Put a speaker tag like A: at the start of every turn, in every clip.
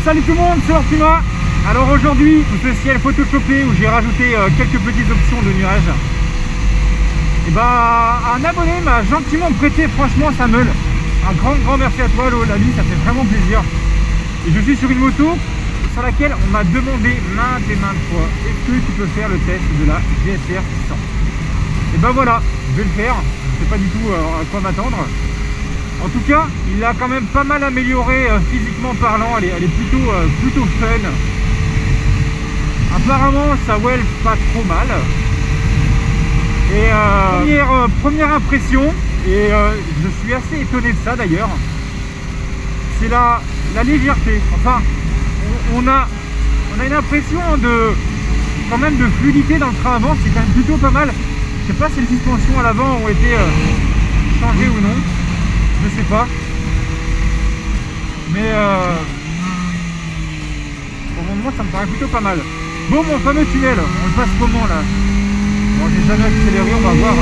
A: Salut tout le monde, c'est Ortima. Alors aujourd'hui, tout ce ciel photoshopé où j'ai rajouté quelques petites options de nuages. Et bah, un abonné m'a gentiment prêté franchement sa meule. Un grand merci à toi l'ami, ça fait vraiment plaisir. Et je suis sur une moto sur laquelle on m'a demandé maintes et maintes fois, est-ce que tu peux faire le test de la GSR 600? Et ben voilà, je vais le faire, je sais pas du tout à quoi m'attendre. En tout cas, il a quand même pas mal amélioré physiquement parlant, elle est plutôt fun. Apparemment, ça well pas trop mal. Et première impression, et je suis assez étonné de ça d'ailleurs, c'est la légèreté. Enfin, on a une impression quand même de fluidité dans le train avant, c'est quand même plutôt pas mal. Je sais pas si les suspensions à l'avant ont été changées ou non. Je sais pas, mais pour le moment ça me paraît plutôt pas mal. Bon, mon fameux tunnel, on le passe comment là? Bon, j'ai jamais accéléré, on va voir.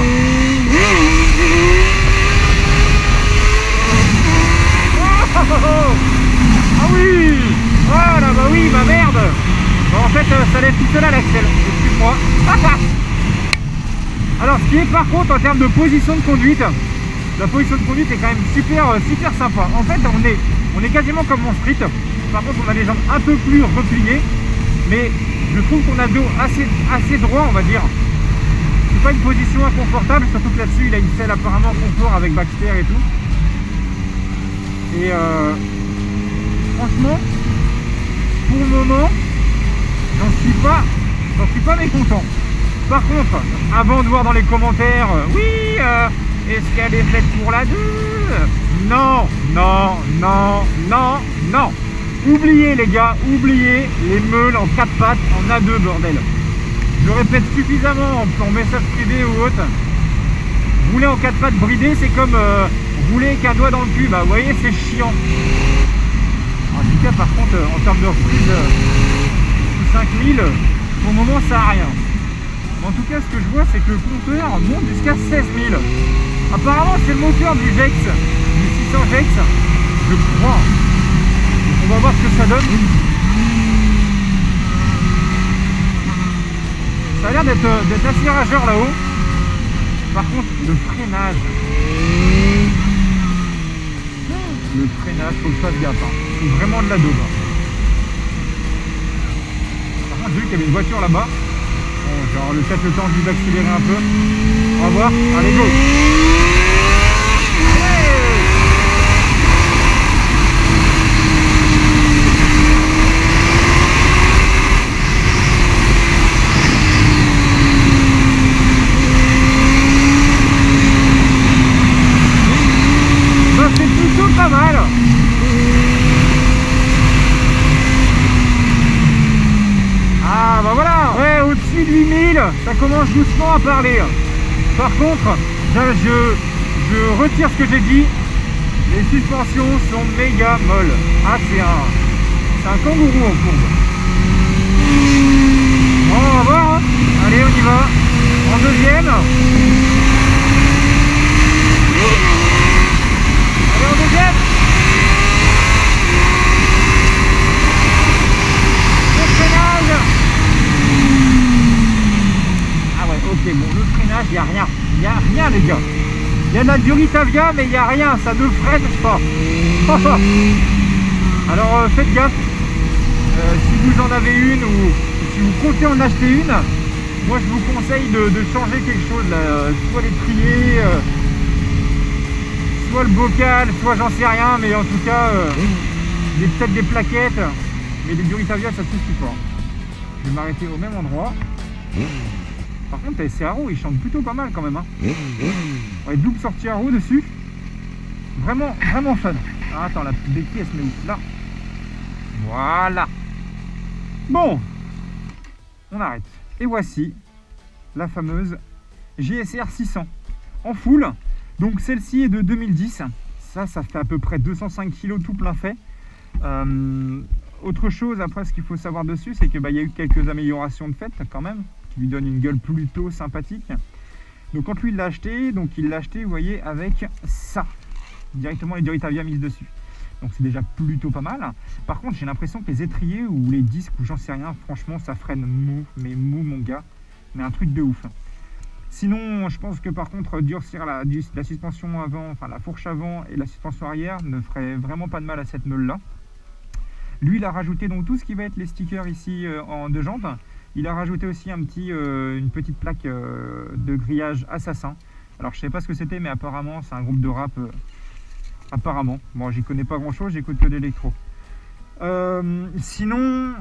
A: Ah oui! Voilà, bah oui, bah merde! Bon, en fait, ça lève tout seul à l'axel, excuse-moi. Alors, ce qui est par contre en termes de position de conduite, la position de conduite est quand même super sympa. En fait, on est quasiment comme mon street. Par contre, on a les jambes un peu plus repliées, mais je trouve qu'on a le dos assez droit, on va dire. C'est pas une position inconfortable, surtout que là-dessus, il a une selle apparemment confort avec Baxter et tout. Et franchement, pour le moment, j'en suis pas mécontent. Par contre, avant de voir dans les commentaires, oui, est-ce qu'elle est faite pour la 2? Non. Oubliez les gars, oubliez les meules en 4 pattes en A2 bordel. Je le répète suffisamment en message privé ou autre. Rouler en 4 pattes bridées, c'est comme rouler avec un doigt dans le cul. Bah vous voyez, c'est chiant. En tout cas, par contre, en termes de reprise, sous 5000, pour le moment, ça n'a rien. En tout cas, ce que je vois, c'est que le compteur monte jusqu'à 16 000. Apparemment, c'est le moteur du Jex, du 600 Jex, je crois. Donc, on va voir ce que ça donne. Ça a l'air d'être assez rageur là-haut. Par contre, le freinage. Le freinage, faut que je fasse gaffe. Hein. C'est vraiment de la daube. Par contre, j'ai vu qu'il y avait une voiture là-bas. Bon, genre peut-être le temps juste d'accélérer un peu. On va voir. Allez, go! Bah, c'est plutôt pas mal. Ah bah voilà, ouais, au-dessus de 8000, ça commence doucement à parler. Par contre, je retire ce que j'ai dit. Les suspensions sont méga molles. Ah, c'est un kangourou en courbe. Bon, on va voir, hein. Allez, on y va. En deuxième. Allez, en deuxième. Ah ouais, ok, bon, le freinage, il n'y a rien les gars. Il y a de la Duritavia, mais il n'y a rien, ça ne freine pas. Alors faites gaffe, si vous en avez une ou si vous comptez en acheter une, moi je vous conseille de changer quelque chose, là, soit l'étrier, soit le bocal, soit j'en sais rien, mais en tout cas, peut-être des plaquettes, mais les Duritavia ça suffit pas. Je vais m'arrêter au même endroit. Par contre, ces roues, ils chantent plutôt pas mal quand même. Hein. Ouais, double sortie à roue dessus. Vraiment fun. Ah, attends, la béquille, elle se met où? Là. Voilà. Bon. On arrête. Et voici la fameuse GSR 600 en full. Donc celle-ci est de 2010. Ça fait à peu près 205 kg tout plein fait. Autre chose, après, ce qu'il faut savoir dessus, c'est que y a eu quelques améliorations de fait quand même, qui lui donnent une gueule plutôt sympathique. Donc quand lui il l'a acheté, vous voyez, avec ça, directement les Duritavia mises dessus. donc c'est déjà plutôt pas mal. Par contre, j'ai l'impression que les étriers ou les disques ou j'en sais rien, franchement, ça freine mou, mais mou mon gars, mais un truc de ouf. Sinon, je pense que par contre, durcir la suspension avant, enfin la fourche avant et la suspension arrière ne ferait vraiment pas de mal à cette meule-là. Lui, il a rajouté donc tout ce qui va être les stickers ici en deux jantes. Il a rajouté aussi une petite plaque de grillage Assassin. Alors, je sais pas ce que c'était, mais apparemment, c'est un groupe de rap. Apparemment. Bon, j'y connais pas grand-chose, j'écoute que de l'électro. Sinon,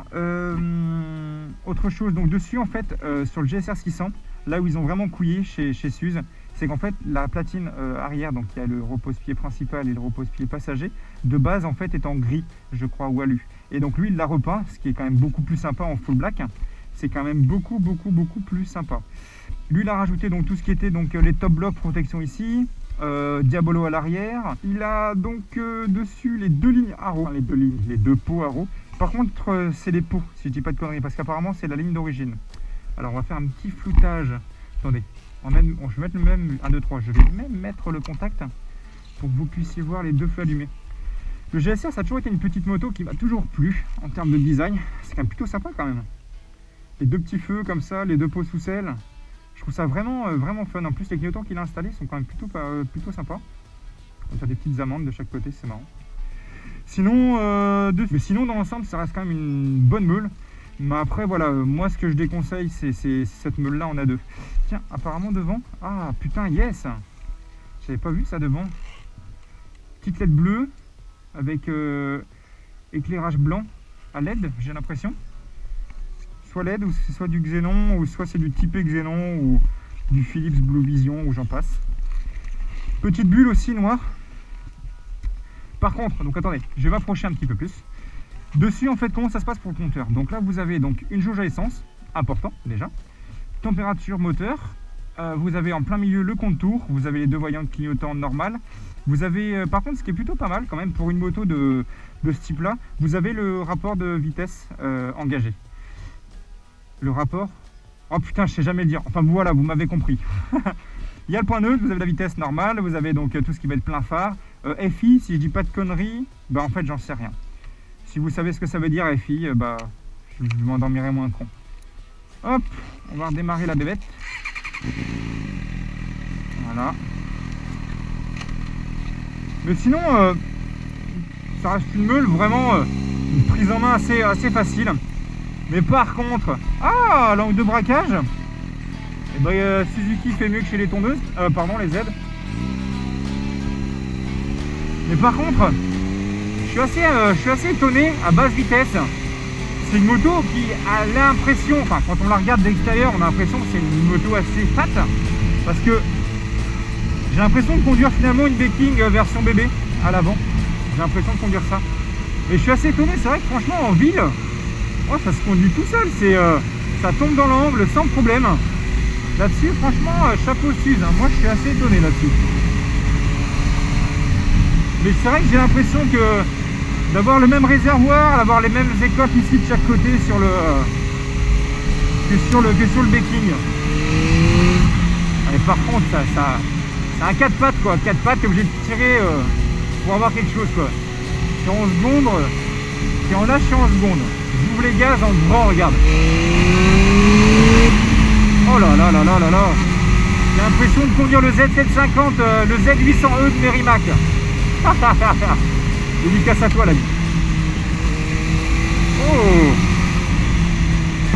A: autre chose. Donc, dessus, en fait, sur le GSR 600, là où ils ont vraiment couillé chez Suze, c'est qu'en fait, la platine arrière, donc il y a le repose-pied principal et le repose-pied passager, de base, en fait, est en gris, je crois, ou alu. Et donc, lui, il l'a repeint, ce qui est quand même beaucoup plus sympa en full black. C'est quand même beaucoup plus sympa. Lui, il a rajouté donc tout ce qui était donc les top blocs protection ici, Diabolo à l'arrière. Il a donc dessus les deux lignes Arrow, enfin, les deux pots Arrow. Par contre, c'est les pots, si je dis pas de conneries, parce qu'apparemment c'est la ligne d'origine. Alors on va faire un petit floutage. Attendez, je vais mettre le même 1, 2, 3. Je vais même mettre le contact pour que vous puissiez voir les deux feux allumés. Le GSR, ça a toujours été une petite moto qui m'a toujours plu en termes de design. C'est quand même plutôt sympa quand même. Les deux petits feux comme ça, les deux pots sous selle. Je trouve ça vraiment fun. En plus, les clignotants qu'il a installés sont quand même plutôt sympas. On a des petites amandes de chaque côté, c'est marrant. Sinon, dans l'ensemble, ça reste quand même une bonne meule. Mais après, voilà, moi, ce que je déconseille, c'est cette meule-là en A2. Tiens, apparemment devant. Ah, putain, yes! J'avais pas vu ça devant. Petite LED bleue avec éclairage blanc à LED, j'ai l'impression. Soit LED, ou soit du Xenon, ou soit c'est du typé Xenon, ou du Philips Blue Vision, ou j'en passe. Petite bulle aussi noire. Par contre, donc attendez, je vais m'approcher un petit peu plus. Dessus, en fait, comment ça se passe pour le compteur? Donc là, vous avez donc une jauge à essence, important déjà. Température moteur. Vous avez en plein milieu le compte-tours. Vous avez les deux voyants de clignotant normal. Vous avez, par contre, ce qui est plutôt pas mal quand même pour une moto de ce type-là, vous avez le rapport de vitesse engagé. Le rapport, oh putain, je sais jamais le dire, enfin voilà, vous m'avez compris. Il y a le point neutre, vous avez la vitesse normale, vous avez donc tout ce qui va être plein phare. FI, si je dis pas de conneries, bah en fait j'en sais rien. Si vous savez ce que ça veut dire FI, bah je m'endormirai moins con. Hop, on va redémarrer la bébête. Voilà. Mais sinon, ça reste une meule vraiment une prise en main assez facile. Mais par contre, l'angle de braquage, eh ben, Suzuki fait mieux que chez les tondeuses, les Z. Mais par contre, je suis assez étonné à basse vitesse. C'est une moto qui a l'impression, enfin quand on la regarde de l'extérieur, on a l'impression que c'est une moto assez fat. Parce que j'ai l'impression de conduire finalement une Viking version bébé à l'avant. J'ai l'impression de conduire ça. Et je suis assez étonné, c'est vrai que franchement en ville, ça se conduit tout seul, ça tombe dans l'angle sans problème. Là-dessus, franchement, chapeau Suze, hein. Moi je suis assez étonné là-dessus. Mais c'est vrai que j'ai l'impression que d'avoir le même réservoir, d'avoir les mêmes écoques ici de chaque côté sur le que sur le Viking. Et par contre, c'est un 4 pattes quoi. 4 pattes, t'es obligé de tirer pour avoir quelque chose quoi. Si on seconde, si on lâche en seconde. J'ouvre les gaz en grand, regarde. Oh là là là là là là. J'ai l'impression de conduire le Z750, le Z800E de Merrimack. Dédicace à toi la vie. Oh,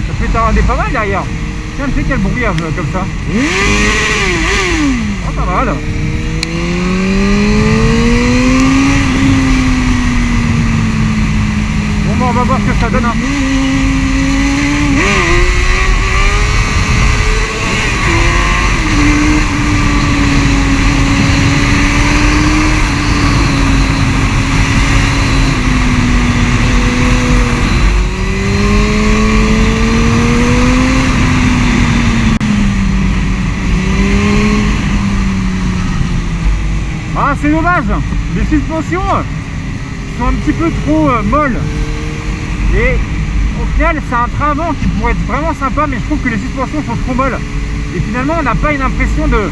A: ça fait tarder pas mal derrière. Tiens, tu sais quel bruit comme ça. Oh, pas mal. Bon, on va voir ce que ça donne. Hein. C'est dommage, les suspensions sont un petit peu trop molles et au final c'est un train avant qui pourrait être vraiment sympa, mais je trouve que les suspensions sont trop molles et finalement on n'a pas une impression de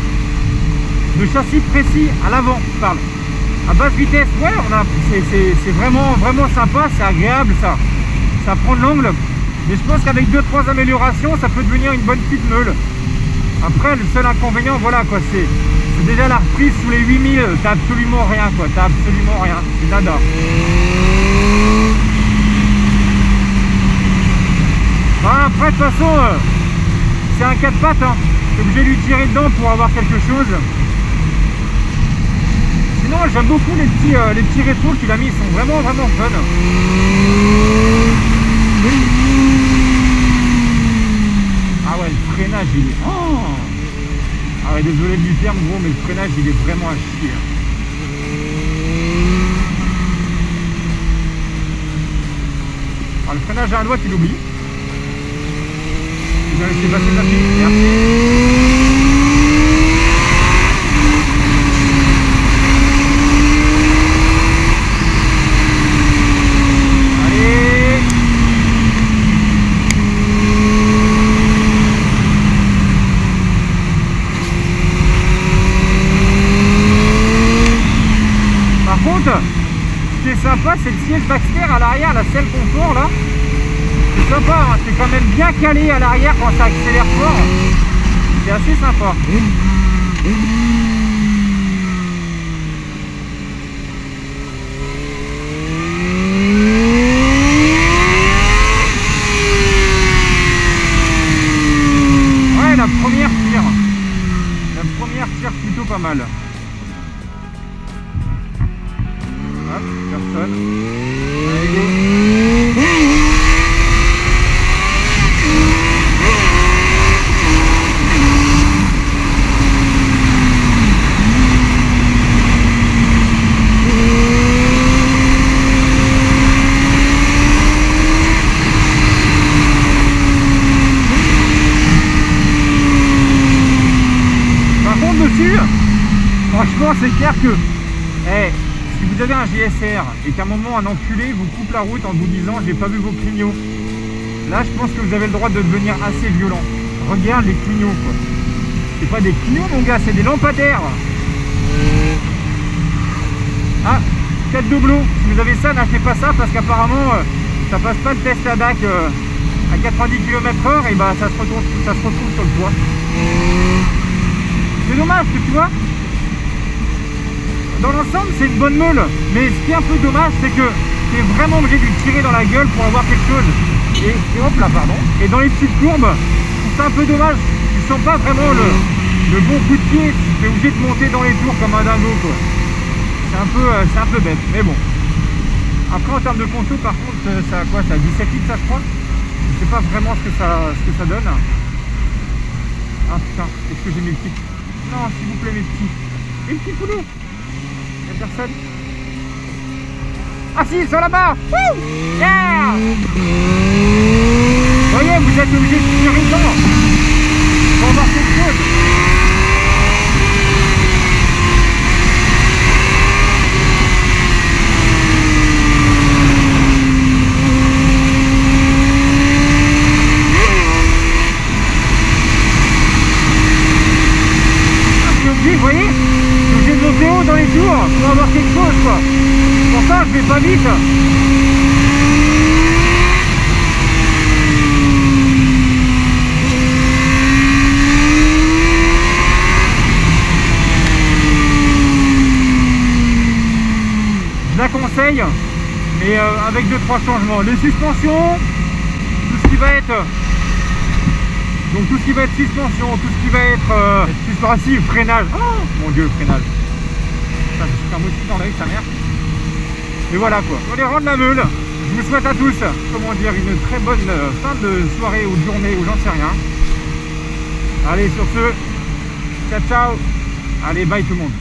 A: châssis précis à l'avant, je parle. à basse vitesse, ouais, c'est vraiment sympa, c'est agréable, ça prend de l'angle. Mais je pense qu'avec 2-3 améliorations, ça peut devenir une bonne petite meule. Après, le seul inconvénient, voilà quoi, c'est déjà la reprise sous les 8000, t'as absolument rien quoi, t'as absolument rien, c'est nada. Bah, après, de toute façon, c'est un 4 pattes, hein. T'es obligé de lui tirer dedans pour avoir quelque chose. Sinon, j'aime beaucoup les petits rétros qu'il a mis, ils sont vraiment fun. Ah ouais, le freinage, il est... Oh, ah ouais, désolé du terme, gros, mais le freinage, il est vraiment à chier. Alors, le freinage à un doigt, tu l'oublies. Je vais laisser passer ta fille. Merci. Ce qui est sympa, c'est le siège Baxter à l'arrière, la selle confort là. C'est sympa, hein, c'est quand même bien calé à l'arrière quand ça accélère fort. C'est assez sympa. Ouais, la première tire. La première tire plutôt pas mal. Personne. Allez, go. Par contre dessus, franchement c'est clair que si vous avez un GSR et qu'à un moment un enculé vous coupe la route en vous disant j'ai pas vu vos clignots, là je pense que vous avez le droit de devenir assez violent. Regarde les clignots quoi. C'est pas des clignots mon gars, c'est des lampadaires. Ah, 4 doubleaux. Si vous avez ça, n'achetez pas ça parce qu'apparemment ça passe pas le test à DAC à 90 km/h et bah ça se retrouve sur le toit. C'est dommage que tu vois. Dans l'ensemble, c'est une bonne meule, mais ce qui est un peu dommage, c'est que tu es vraiment obligé de lui tirer dans la gueule pour avoir quelque chose. Et hop là, pardon. Et dans les petites courbes, je trouve ça un peu dommage. Tu sens pas vraiment le bon coup de pied. Tu es obligé de monter dans les tours comme un dingo, quoi. C'est un peu bête, mais bon. Après, en termes de conso, par contre, ça a quoi? Ça a 17 litres, ça, je crois. Je sais pas vraiment ce que ça donne. Ah putain, est-ce que j'ai mes petits? Non, s'il vous plaît, mes petits. Les petits poulets. Y'a personne. Ah si, ils sont là-bas. Yeah. Vous voyez, vous êtes obligé de tirer dedans pour avoir quelque chose. Vous voyez, j'ai monté haut dans les tours pour avoir quelque chose quoi. Pour ça je vais pas vite. Je la conseille, mais avec 2-3 changements. Les suspensions, tout ce qui va être suspension, tout ce qui va être suspensive, freinage. Oh mon dieu, le freinage. Ça, je suis un moustiquaire dans l'œil, sa mère. Et voilà quoi. On les rendre la meule. Je vous souhaite à tous, comment dire, une très bonne fin de soirée ou de journée ou j'en sais rien. Allez, sur ce, ciao ciao. Allez, bye tout le monde.